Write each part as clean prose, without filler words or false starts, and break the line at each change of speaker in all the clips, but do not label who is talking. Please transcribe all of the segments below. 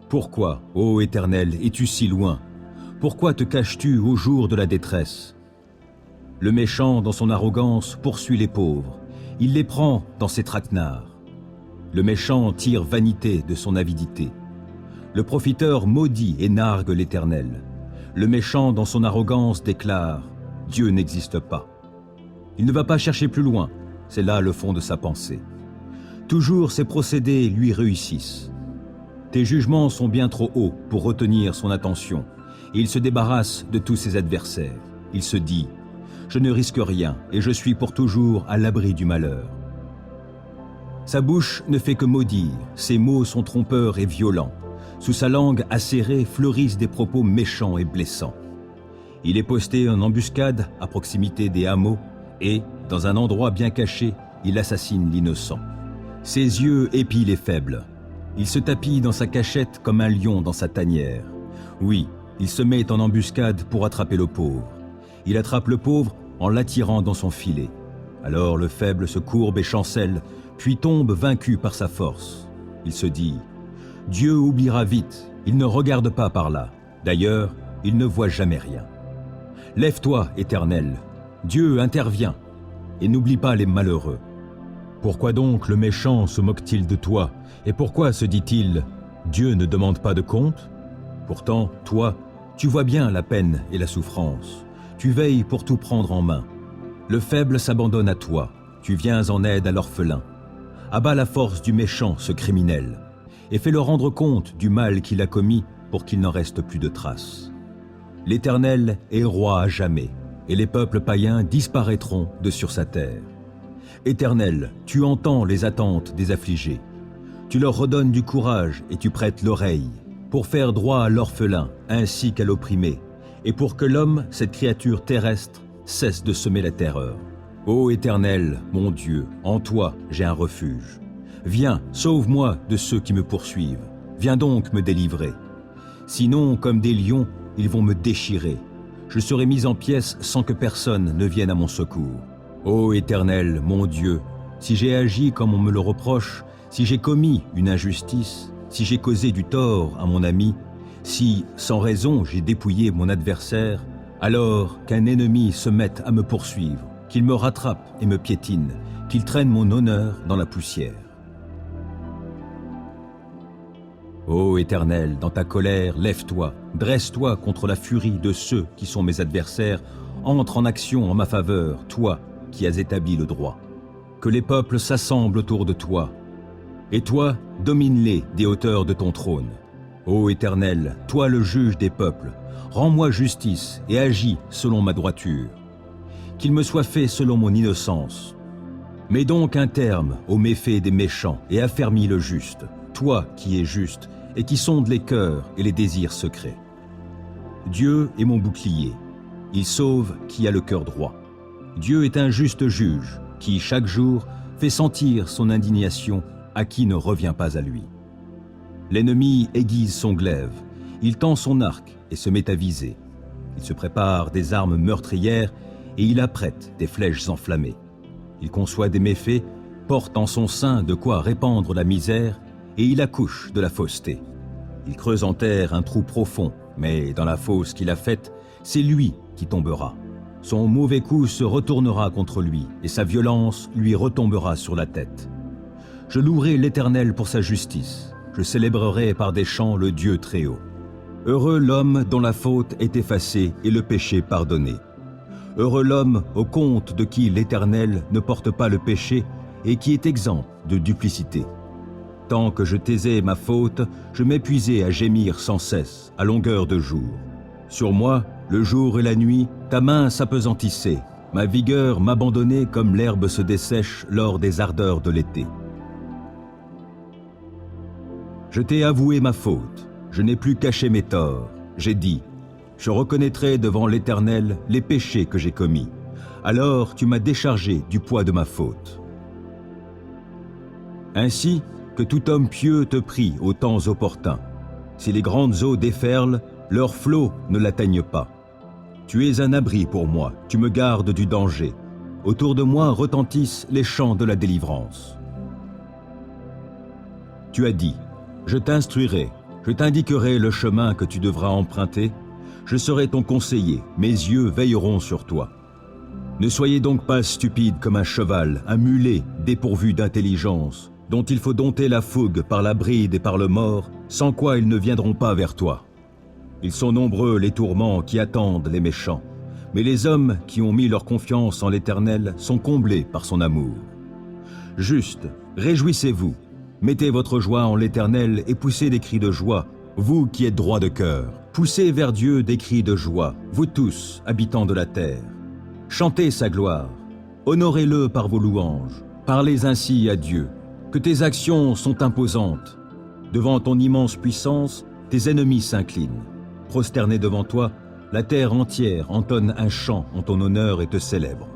Pourquoi, ô Éternel, es-tu si loin? Pourquoi te caches-tu au jour de la détresse? Le méchant, dans son arrogance, poursuit les pauvres. Il les prend dans ses traquenards. Le méchant tire vanité de son avidité. Le profiteur maudit et nargue l'Éternel. Le méchant, dans son arrogance, déclare « Dieu n'existe pas ». Il ne va pas chercher plus loin, c'est là le fond de sa pensée. Toujours ses procédés lui réussissent. Tes jugements sont bien trop hauts pour retenir son attention, et il se débarrasse de tous ses adversaires. Il se dit « Je ne risque rien, et je suis pour toujours à l'abri du malheur ». Sa bouche ne fait que maudire, ses mots sont trompeurs et violents. Sous sa langue acérée fleurissent des propos méchants et blessants. Il est posté en embuscade à proximité des hameaux et, dans un endroit bien caché, il assassine l'innocent. Ses yeux épient les faibles. Il se tapit dans sa cachette comme un lion dans sa tanière. Oui, il se met en embuscade pour attraper le pauvre. Il attrape le pauvre en l'attirant dans son filet. Alors le faible se courbe et chancelle, puis tombe vaincu par sa force. Il se dit « Dieu oubliera vite, il ne regarde pas par là. D'ailleurs, il ne voit jamais rien. Lève-toi, Éternel, Dieu intervient, et n'oublie pas les malheureux. Pourquoi donc le méchant se moque-t-il de toi? Et pourquoi se dit-il « Dieu ne demande pas de compte » Pourtant, toi, tu vois bien la peine et la souffrance. Tu veilles pour tout prendre en main. Le faible s'abandonne à toi. Tu viens en aide à l'orphelin. Abats la force du méchant, ce criminel, et fais-le rendre compte du mal qu'il a commis pour qu'il n'en reste plus de traces. L'Éternel est roi à jamais, et les peuples païens disparaîtront de sur sa terre. Éternel, tu entends les attentes des affligés. Tu leur redonnes du courage et tu prêtes l'oreille, pour faire droit à l'orphelin ainsi qu'à l'opprimé, et pour que l'homme, cette créature terrestre, cesse de semer la terreur. Ô Éternel, mon Dieu, en toi j'ai un refuge. Viens, sauve-moi de ceux qui me poursuivent. Viens donc me délivrer. Sinon, comme des lions, ils vont me déchirer. Je serai mis en pièces sans que personne ne vienne à mon secours. Ô Éternel, mon Dieu, si j'ai agi comme on me le reproche, si j'ai commis une injustice, si j'ai causé du tort à mon ami, si, sans raison, j'ai dépouillé mon adversaire, alors qu'un ennemi se mette à me poursuivre, qu'il me rattrape et me piétine, qu'il traîne mon honneur dans la poussière. Ô Éternel, dans ta colère, lève-toi, dresse-toi contre la furie de ceux qui sont mes adversaires, entre en action en ma faveur, toi qui as établi le droit. Que les peuples s'assemblent autour de toi, et toi, domine-les des hauteurs de ton trône. Ô Éternel, toi le juge des peuples, rends-moi justice et agis selon ma droiture. Qu'il me soit fait selon mon innocence. Mets donc un terme aux méfaits des méchants et affermis le juste, toi qui es juste et qui sondes les cœurs et les désirs secrets. Dieu est mon bouclier, il sauve qui a le cœur droit. Dieu est un juste juge qui, chaque jour, fait sentir son indignation à qui ne revient pas à lui. L'ennemi aiguise son glaive, il tend son arc et se met à viser. Il se prépare des armes meurtrières et il apprête des flèches enflammées. Il conçoit des méfaits, porte en son sein de quoi répandre la misère et il accouche de la fausseté. Il creuse en terre un trou profond, mais dans la fosse qu'il a faite, c'est lui qui tombera. Son mauvais coup se retournera contre lui et sa violence lui retombera sur la tête. Je louerai l'Éternel pour sa justice. Je célébrerai par des chants le Dieu très haut. Heureux l'homme dont la faute est effacée et le péché pardonné. Heureux l'homme au compte de qui l'Éternel ne porte pas le péché et qui est exempt de duplicité. Tant que je taisais ma faute, je m'épuisais à gémir sans cesse, à longueur de jour. Sur moi, le jour et la nuit, ta main s'apesantissait, ma vigueur m'abandonnait comme l'herbe se dessèche lors des ardeurs de l'été. Je t'ai avoué ma faute, je n'ai plus caché mes torts. J'ai dit, je reconnaîtrai devant l'Éternel les péchés que j'ai commis. Alors tu m'as déchargé du poids de ma faute. Ainsi, que tout homme pieux te prie aux temps opportuns. Si les grandes eaux déferlent, leurs flots ne l'atteignent pas. Tu es un abri pour moi, tu me gardes du danger. Autour de moi retentissent les chants de la délivrance. Tu as dit, je t'instruirai, Je t'indiquerai le chemin que tu devras emprunter. Je serai ton conseiller, mes yeux veilleront sur toi. Ne soyez donc pas stupide comme un cheval, un mulet dépourvu d'intelligence, dont il faut dompter la fougue par la bride et par le mors, sans quoi ils ne viendront pas vers toi. Ils sont nombreux les tourments qui attendent les méchants, mais les hommes qui ont mis leur confiance en l'Éternel sont comblés par son amour. Juste, réjouissez-vous, mettez votre joie en l'Éternel et poussez des cris de joie, vous qui êtes droits de cœur. Poussez vers Dieu des cris de joie, vous tous, habitants de la terre. Chantez sa gloire, honorez-le par vos louanges, parlez ainsi à Dieu, que tes actions sont imposantes. Devant ton immense puissance, tes ennemis s'inclinent. Prosternés devant toi, la terre entière entonne un chant en ton honneur et te célèbre.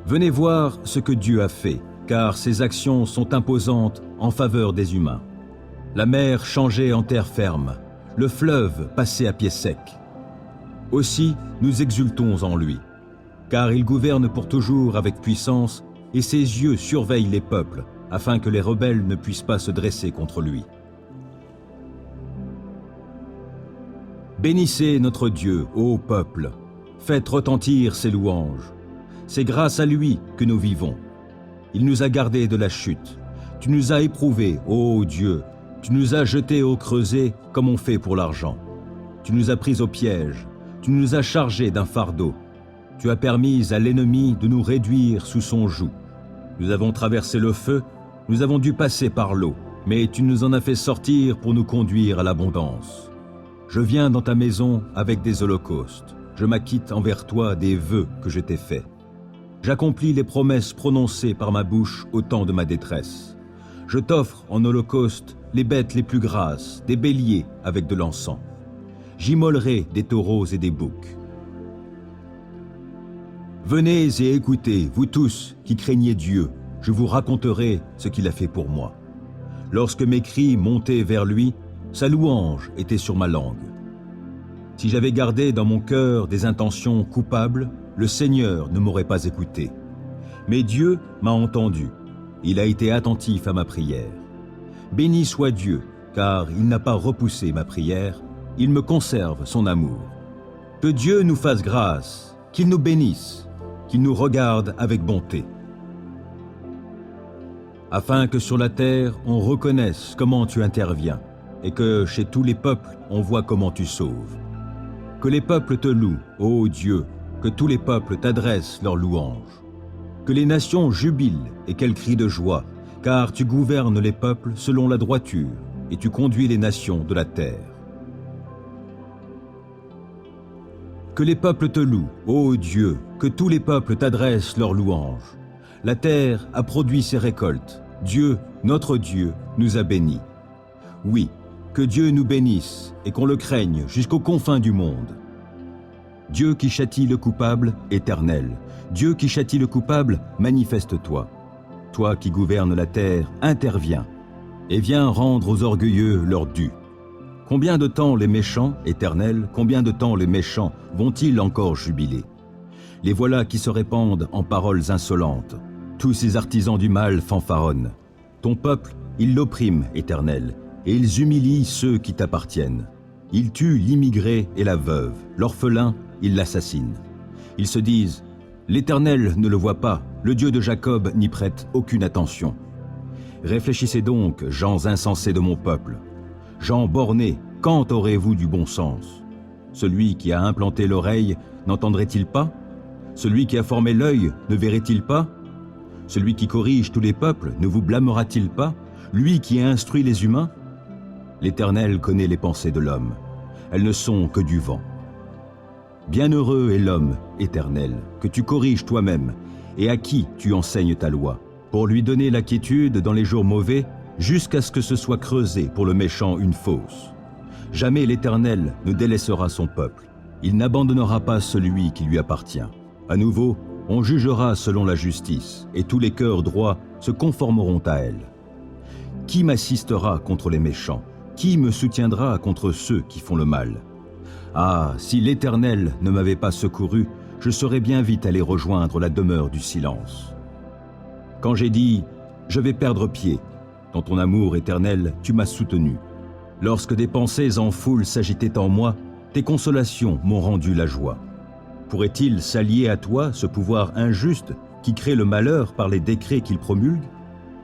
Venez voir ce que Dieu a fait, car ses actions sont imposantes en faveur des humains. La mer changée en terre ferme, le fleuve passé à pied sec. Aussi, nous exultons en lui, car il gouverne pour toujours avec puissance, et ses yeux surveillent les peuples, afin que les rebelles ne puissent pas se dresser contre lui. Bénissez notre Dieu, ô peuple, faites retentir ses louanges. C'est grâce à lui que nous vivons. Il nous a gardés de la chute. Tu nous as éprouvés, ô Dieu. Tu nous as jetés au creuset comme on fait pour l'argent. Tu nous as pris au piège. Tu nous as chargés d'un fardeau. Tu as permis à l'ennemi de nous réduire sous son joug. Nous avons traversé le feu, nous avons dû passer par l'eau, mais tu nous en as fait sortir pour nous conduire à l'abondance. Je viens dans ta maison avec des holocaustes. Je m'acquitte envers toi des vœux que je t'ai faits. J'accomplis les promesses prononcées par ma bouche au temps de ma détresse. Je t'offre en holocauste les bêtes les plus grasses, des béliers avec de l'encens. J'immolerai des taureaux et des boucs. Venez et écoutez, vous tous qui craignez Dieu, je vous raconterai ce qu'il a fait pour moi. Lorsque mes cris montaient vers lui, sa louange était sur ma langue. Si j'avais gardé dans mon cœur des intentions coupables, le Seigneur ne m'aurait pas écouté. Mais Dieu m'a entendu, il a été attentif à ma prière. Béni soit Dieu, car il n'a pas repoussé ma prière, il me conserve son amour. Que Dieu nous fasse grâce, qu'il nous bénisse, qu'il nous regarde avec bonté. Afin que sur la terre on reconnaisse comment tu interviens, et que chez tous les peuples on voit comment tu sauves. Que les peuples te louent, ô Dieu, que tous les peuples t'adressent leurs louanges. Que les nations jubilent et qu'elles crient de joie, car tu gouvernes les peuples selon la droiture, et tu conduis les nations de la terre. Que les peuples te louent, ô Dieu, que tous les peuples t'adressent leurs louanges. La terre a produit ses récoltes. Dieu, notre Dieu, nous a bénis. Oui, que Dieu nous bénisse et qu'on le craigne jusqu'aux confins du monde. Dieu qui châtie le coupable, éternel. Dieu qui châtie le coupable, manifeste-toi. Toi qui gouvernes la terre, interviens et viens rendre aux orgueilleux leur dû. Combien de temps les méchants, éternel, combien de temps les méchants vont-ils encore jubiler? Les voilà qui se répandent en paroles insolentes. Tous ces artisans du mal fanfaronnent. Ton peuple, ils l'oppriment, éternel, et ils humilient ceux qui t'appartiennent. Ils tuent l'immigré et la veuve, l'orphelin, ils l'assassinent. Ils se disent, l'Éternel ne le voit pas, le Dieu de Jacob n'y prête aucune attention. Réfléchissez donc, gens insensés de mon peuple. Gens bornés, quand aurez-vous du bon sens? Celui qui a implanté l'oreille, n'entendrait-il pas? Celui qui a formé l'œil, ne verrait-il pas? Celui qui corrige tous les peuples, ne vous blâmera-t-il pas? Lui qui a instruit les humains? L'Éternel connaît les pensées de l'homme. Elles ne sont que du vent. Bienheureux est l'homme, Éternel, que tu corriges toi-même, et à qui tu enseignes ta loi, pour lui donner la quiétude dans les jours mauvais, jusqu'à ce que ce soit creusé pour le méchant une fosse. Jamais l'Éternel ne délaissera son peuple. Il n'abandonnera pas celui qui lui appartient. À nouveau, on jugera selon la justice, et tous les cœurs droits se conformeront à elle. Qui m'assistera contre les méchants? Qui me soutiendra contre ceux qui font le mal? Ah, si l'Éternel ne m'avait pas secouru, je serais bien vite allé rejoindre la demeure du silence. Quand j'ai dit « je vais perdre pied », Dans ton amour éternel, tu m'as soutenu. Lorsque des pensées en foule s'agitaient en moi, tes consolations m'ont rendu la joie. Pourrait-il s'allier à toi ce pouvoir injuste qui crée le malheur par les décrets qu'il promulgue?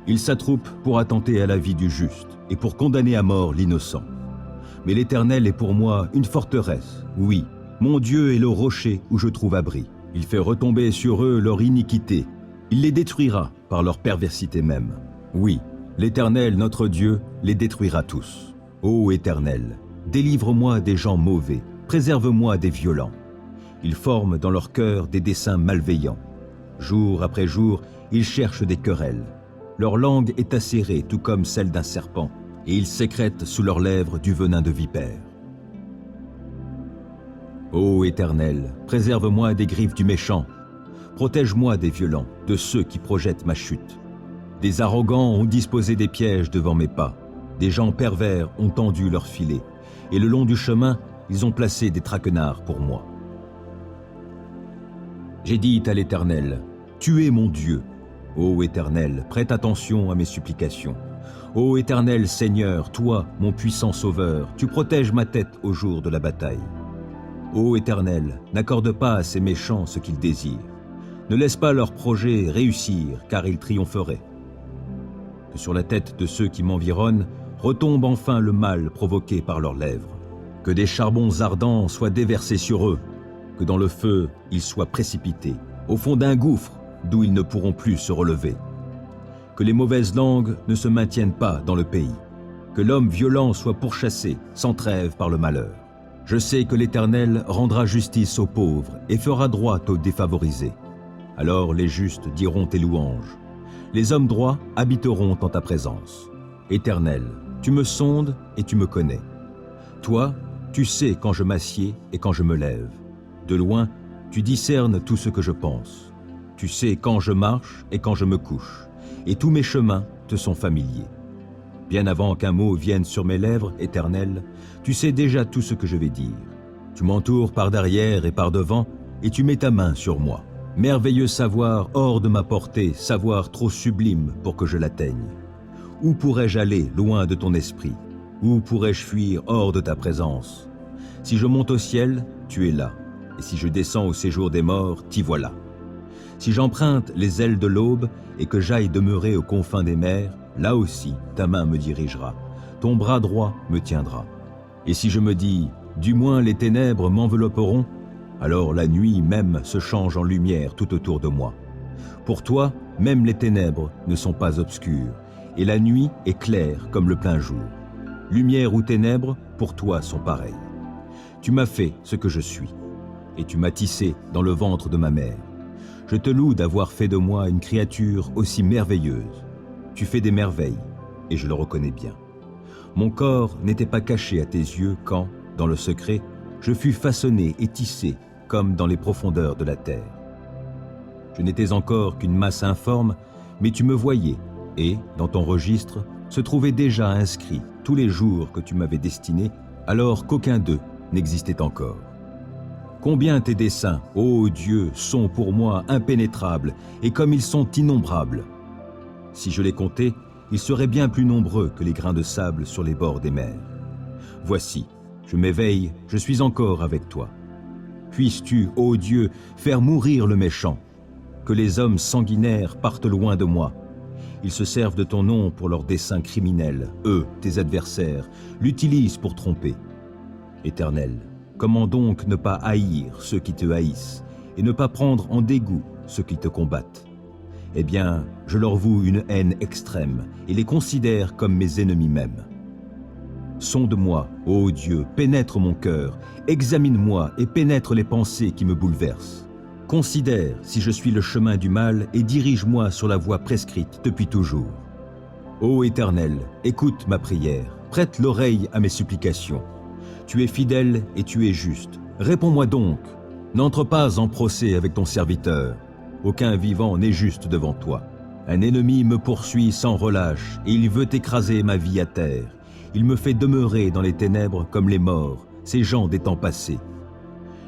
Il s'attroupe pour attenter à la vie du juste et pour condamner à mort l'innocent. Mais l'Éternel est pour moi une forteresse, oui, mon Dieu est le rocher où je trouve abri. Il fait retomber sur eux leur iniquité, il les détruira par leur perversité même. Oui, l'Éternel, notre Dieu, les détruira tous. Ô Éternel, délivre-moi des gens mauvais, préserve-moi des violents. Ils forment dans leur cœur des desseins malveillants. Jour après jour, ils cherchent des querelles. Leur langue est acérée tout comme celle d'un serpent, et ils sécrètent sous leurs lèvres du venin de vipère. Ô Éternel, préserve-moi des griffes du méchant. Protège-moi des violents, de ceux qui projettent ma chute. Des arrogants ont disposé des pièges devant mes pas. Des gens pervers ont tendu leurs filets, et le long du chemin, ils ont placé des traquenards pour moi. J'ai dit à l'Éternel, « Tu es mon Dieu. » Ô Éternel, prête attention à mes supplications. Ô Éternel Seigneur, toi, mon puissant Sauveur, tu protèges ma tête au jour de la bataille. Ô Éternel, n'accorde pas à ces méchants ce qu'ils désirent. Ne laisse pas leurs projets réussir, car ils triompheraient. Que sur la tête de ceux qui m'environnent retombe enfin le mal provoqué par leurs lèvres. Que des charbons ardents soient déversés sur eux, que dans le feu ils soient précipités, au fond d'un gouffre d'où ils ne pourront plus se relever. Que les mauvaises langues ne se maintiennent pas dans le pays, que l'homme violent soit pourchassé sans trêve par le malheur. Je sais que l'Éternel rendra justice aux pauvres et fera droit aux défavorisés. Alors les justes diront tes louanges. Les hommes droits habiteront en ta présence. Éternel, tu me sondes et tu me connais. Toi, tu sais quand je m'assieds et quand je me lève. De loin, tu discernes tout ce que je pense. Tu sais quand je marche et quand je me couche, et tous mes chemins te sont familiers. Bien avant qu'un mot vienne sur mes lèvres, Éternel, tu sais déjà tout ce que je vais dire. Tu m'entoures par derrière et par devant, et tu mets ta main sur moi. Merveilleux savoir hors de ma portée, savoir trop sublime pour que je l'atteigne. Où pourrais-je aller loin de ton esprit? Où pourrais-je fuir hors de ta présence? Si je monte au ciel, tu es là, et si je descends au séjour des morts, t'y voilà. Si j'emprunte les ailes de l'aube et que j'aille demeurer aux confins des mers, là aussi ta main me dirigera, ton bras droit me tiendra. Et si je me dis, du moins les ténèbres m'envelopperont, alors la nuit même se change en lumière tout autour de moi. Pour toi, même les ténèbres ne sont pas obscures, et la nuit est claire comme le plein jour. Lumière ou ténèbres, pour toi sont pareilles. Tu m'as fait ce que je suis, et tu m'as tissé dans le ventre de ma mère. Je te loue d'avoir fait de moi une créature aussi merveilleuse. Tu fais des merveilles, et je le reconnais bien. Mon corps n'était pas caché à tes yeux quand, dans le secret, je fus façonné et tissé comme dans les profondeurs de la terre. Je n'étais encore qu'une masse informe, mais tu me voyais, et, dans ton registre, se trouvaient déjà inscrits tous les jours que tu m'avais destinés, alors qu'aucun d'eux n'existait encore. Combien tes desseins, ô Dieu, sont pour moi impénétrables, et comme ils sont innombrables. Si je les comptais, ils seraient bien plus nombreux que les grains de sable sur les bords des mers. Voici, je m'éveille, je suis encore avec toi. Puisses-tu, ô Dieu, faire mourir le méchant, que les hommes sanguinaires partent loin de moi. Ils se servent de ton nom pour leurs desseins criminels, eux, tes adversaires, l'utilisent pour tromper. Éternel, comment donc ne pas haïr ceux qui te haïssent et ne pas prendre en dégoût ceux qui te combattent? Eh bien, je leur voue une haine extrême et les considère comme mes ennemis mêmes. Sonde-moi, ô Dieu, pénètre mon cœur, examine-moi et pénètre les pensées qui me bouleversent. Considère si je suis le chemin du mal et dirige-moi sur la voie prescrite depuis toujours. Ô Éternel, écoute ma prière, prête l'oreille à mes supplications. Tu es fidèle et tu es juste. Réponds-moi donc. N'entre pas en procès avec ton serviteur. Aucun vivant n'est juste devant toi. Un ennemi me poursuit sans relâche et il veut écraser ma vie à terre. Il me fait demeurer dans les ténèbres comme les morts, ces gens des temps passés.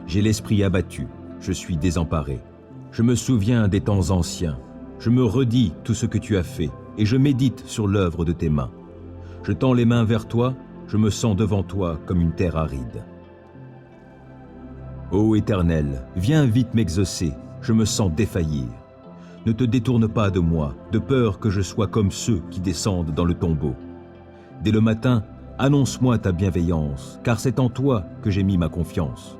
J'ai l'esprit abattu, je suis désemparé. Je me souviens des temps anciens. Je me redis tout ce que tu as fait et je médite sur l'œuvre de tes mains. Je tends les mains vers toi, je me sens devant toi comme une terre aride. Ô Éternel, viens vite m'exaucer, je me sens défaillir. Ne te détourne pas de moi, de peur que je sois comme ceux qui descendent dans le tombeau. Dès le matin, annonce-moi ta bienveillance, car c'est en toi que j'ai mis ma confiance.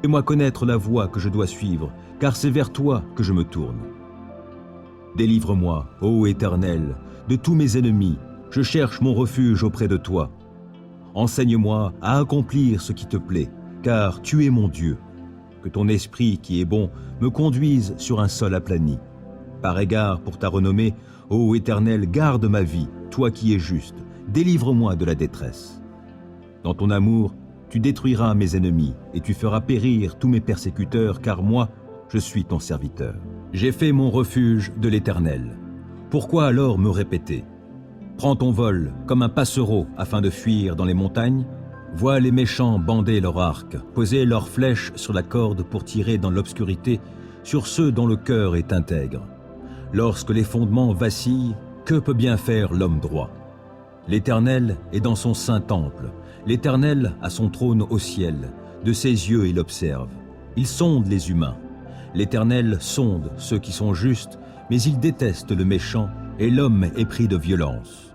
Fais-moi connaître la voie que je dois suivre, car c'est vers toi que je me tourne. Délivre-moi, ô Éternel, de tous mes ennemis, je cherche mon refuge auprès de toi. Enseigne-moi à accomplir ce qui te plaît, car tu es mon Dieu. Que ton esprit qui est bon me conduise sur un sol aplani. Par égard pour ta renommée, ô Éternel, garde ma vie, toi qui es juste, délivre-moi de la détresse. Dans ton amour, tu détruiras mes ennemis et tu feras périr tous mes persécuteurs, car moi, je suis ton serviteur. J'ai fait mon refuge de l'Éternel. Pourquoi alors me répéter? Prends ton vol comme un passereau afin de fuir dans les montagnes. Vois les méchants bander leur arc, poser leurs flèches sur la corde pour tirer dans l'obscurité sur ceux dont le cœur est intègre. Lorsque les fondements vacillent, que peut bien faire l'homme droit? L'Éternel est dans son saint temple. L'Éternel a son trône au ciel. De ses yeux il observe. Il sonde les humains. L'Éternel sonde ceux qui sont justes, mais il déteste le méchant et l'homme est pris de violence.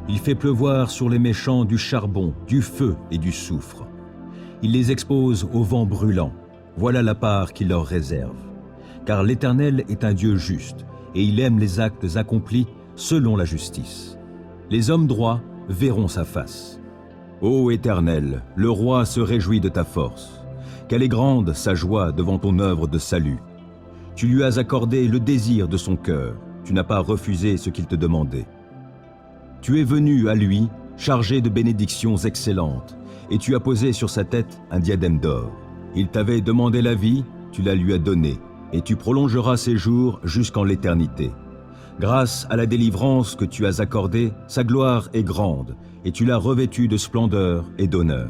Il fait pleuvoir sur les méchants du charbon, du feu et du soufre. Il les expose au vent brûlant. Voilà la part qu'il leur réserve. Car l'Éternel est un Dieu juste, et il aime les actes accomplis selon la justice. Les hommes droits verront sa face. Ô Éternel, le roi se réjouit de ta force. Quelle est grande sa joie devant ton œuvre de salut. Tu lui as accordé le désir de son cœur. Tu n'as pas refusé ce qu'il te demandait. Tu es venu à lui, chargé de bénédictions excellentes, et tu as posé sur sa tête un diadème d'or. Il t'avait demandé la vie, tu la lui as donnée, et tu prolongeras ses jours jusqu'en l'éternité. Grâce à la délivrance que tu as accordée, sa gloire est grande, et tu l'as revêtu de splendeur et d'honneur.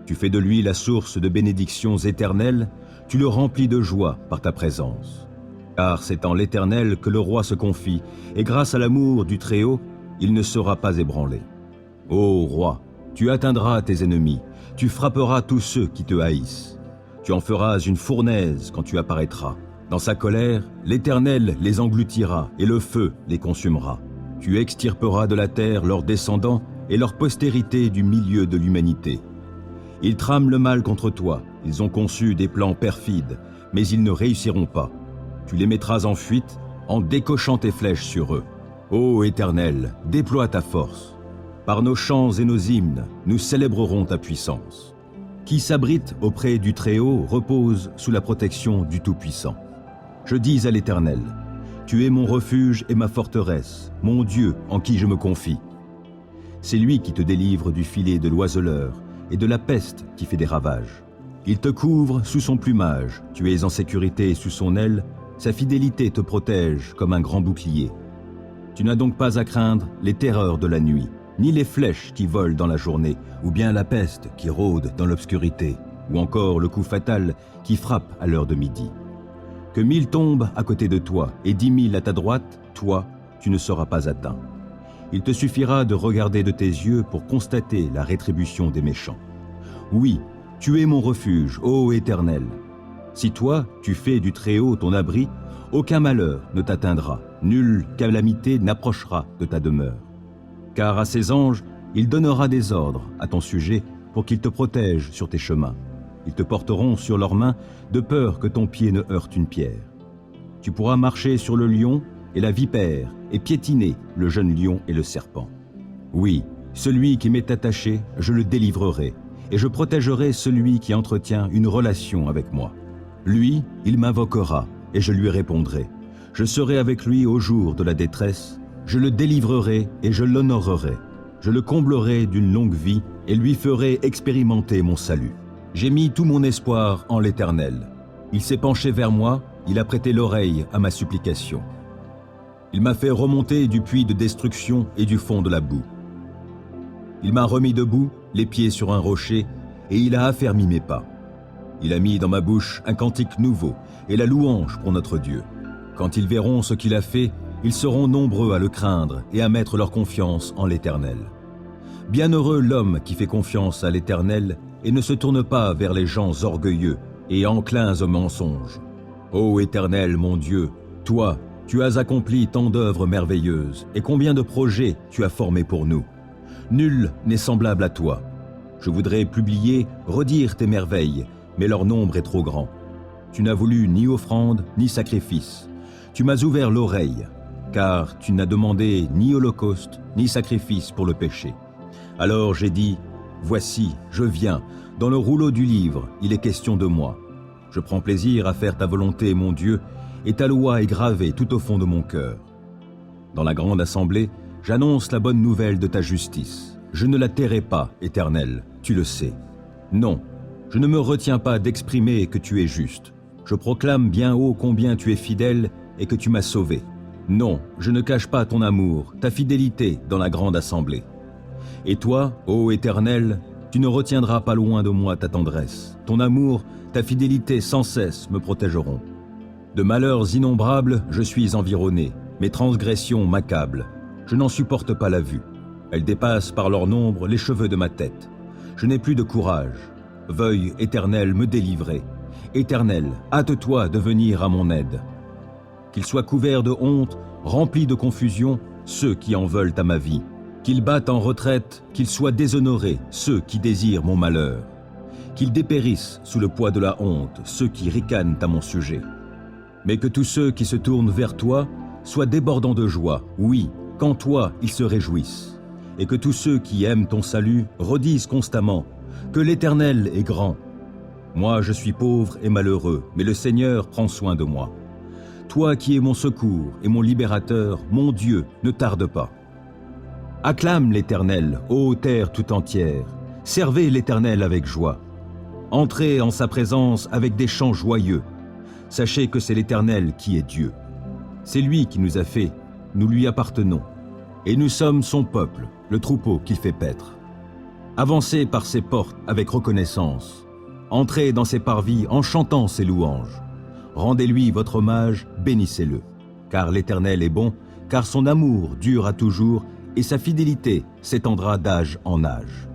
Tu fais de lui la source de bénédictions éternelles, tu le remplis de joie par ta présence. Car c'est en l'Éternel que le roi se confie, et grâce à l'amour du Très-Haut, il ne sera pas ébranlé. Ô roi, tu atteindras tes ennemis, tu frapperas tous ceux qui te haïssent. Tu en feras une fournaise quand tu apparaîtras. Dans sa colère, l'Éternel les engloutira et le feu les consumera. Tu extirperas de la terre leurs descendants et leur postérité du milieu de l'humanité. Ils trament le mal contre toi, ils ont conçu des plans perfides, mais ils ne réussiront pas. Tu les mettras en fuite en décochant tes flèches sur eux. Ô Éternel, déploie ta force. Par nos chants et nos hymnes, nous célébrerons ta puissance. Qui s'abrite auprès du Très-Haut repose sous la protection du Tout-Puissant. Je dis à l'Éternel, tu es mon refuge et ma forteresse, mon Dieu en qui je me confie. C'est lui qui te délivre du filet de l'oiseleur et de la peste qui fait des ravages. Il te couvre sous son plumage, tu es en sécurité sous son aile, sa fidélité te protège comme un grand bouclier. Tu n'as donc pas à craindre les terreurs de la nuit, ni les flèches qui volent dans la journée, ou bien la peste qui rôde dans l'obscurité, ou encore le coup fatal qui frappe à l'heure de midi. Que 1000 tombent à côté de toi et 10 000 à ta droite, toi, tu ne seras pas atteint. Il te suffira de regarder de tes yeux pour constater la rétribution des méchants. Oui, tu es mon refuge, ô Éternel. Si toi, tu fais du Très-Haut ton abri, aucun malheur ne t'atteindra, nulle calamité n'approchera de ta demeure. Car à ses anges, il donnera des ordres à ton sujet pour qu'ils te protègent sur tes chemins. Ils te porteront sur leurs mains de peur que ton pied ne heurte une pierre. Tu pourras marcher sur le lion et la vipère et piétiner le jeune lion et le serpent. Oui, celui qui m'est attaché, je le délivrerai, et je protégerai celui qui entretient une relation avec moi. Lui, il m'invoquera, et je lui répondrai. Je serai avec lui au jour de la détresse, je le délivrerai et je l'honorerai. Je le comblerai d'une longue vie et lui ferai expérimenter mon salut. J'ai mis tout mon espoir en l'Éternel. Il s'est penché vers moi, il a prêté l'oreille à ma supplication. Il m'a fait remonter du puits de destruction et du fond de la boue. Il m'a remis debout, les pieds sur un rocher, et il a affermi mes pas. Il a mis dans ma bouche un cantique nouveau et la louange pour notre Dieu. Quand ils verront ce qu'il a fait, Ils seront nombreux à le craindre et à mettre leur confiance en l'Éternel. Bienheureux l'homme qui fait confiance à l'Éternel et ne se tourne pas vers les gens orgueilleux et enclins au mensonge. Ô Éternel, mon Dieu, toi, tu as accompli tant d'œuvres merveilleuses, et combien de projets tu as formés pour nous. Nul n'est semblable à toi. Je voudrais publier, redire tes merveilles, mais leur nombre est trop grand. Tu n'as voulu ni offrande, ni sacrifice. Tu m'as ouvert l'oreille, car tu n'as demandé ni holocauste, ni sacrifice pour le péché. Alors j'ai dit, voici, je viens, dans le rouleau du livre, il est question de moi. Je prends plaisir à faire ta volonté, mon Dieu, et ta loi est gravée tout au fond de mon cœur. Dans la grande assemblée, j'annonce la bonne nouvelle de ta justice. Je ne la tairai pas, Éternel, tu le sais. Non, je ne me retiens pas d'exprimer que tu es juste. Je proclame bien haut combien tu es fidèle et que tu m'as sauvé. Non, je ne cache pas ton amour, ta fidélité dans la grande assemblée. Et toi, ô Éternel, tu ne retiendras pas loin de moi ta tendresse. Ton amour, ta fidélité sans cesse me protégeront. De malheurs innombrables, je suis environné. Mes transgressions m'accablent. Je n'en supporte pas la vue. Elles dépassent par leur nombre les cheveux de ma tête. Je n'ai plus de courage. Veuille, Éternel, me délivrer. Éternel, hâte-toi de venir à mon aide. Qu'ils soient couverts de honte, remplis de confusion, ceux qui en veulent à ma vie. Qu'ils battent en retraite, qu'ils soient déshonorés, ceux qui désirent mon malheur. Qu'ils dépérissent sous le poids de la honte, ceux qui ricanent à mon sujet. Mais que tous ceux qui se tournent vers toi soient débordants de joie, oui, qu'en toi ils se réjouissent. Et que tous ceux qui aiment ton salut redisent constamment que l'Éternel est grand. Moi je suis pauvre et malheureux, mais le Seigneur prend soin de moi. Toi qui es mon secours et mon libérateur, mon Dieu, ne tarde pas. Acclame l'Éternel, ô terre tout entière. Servez l'Éternel avec joie. Entrez en sa présence avec des chants joyeux. Sachez que c'est l'Éternel qui est Dieu. C'est lui qui nous a fait, nous lui appartenons. Et nous sommes son peuple, le troupeau qu'il fait paître. Avancez par ses portes avec reconnaissance. Entrez dans ses parvis en chantant ses louanges. Rendez-lui votre hommage, bénissez-le. Car l'Éternel est bon, car son amour dure à toujours, et sa fidélité s'étendra d'âge en âge.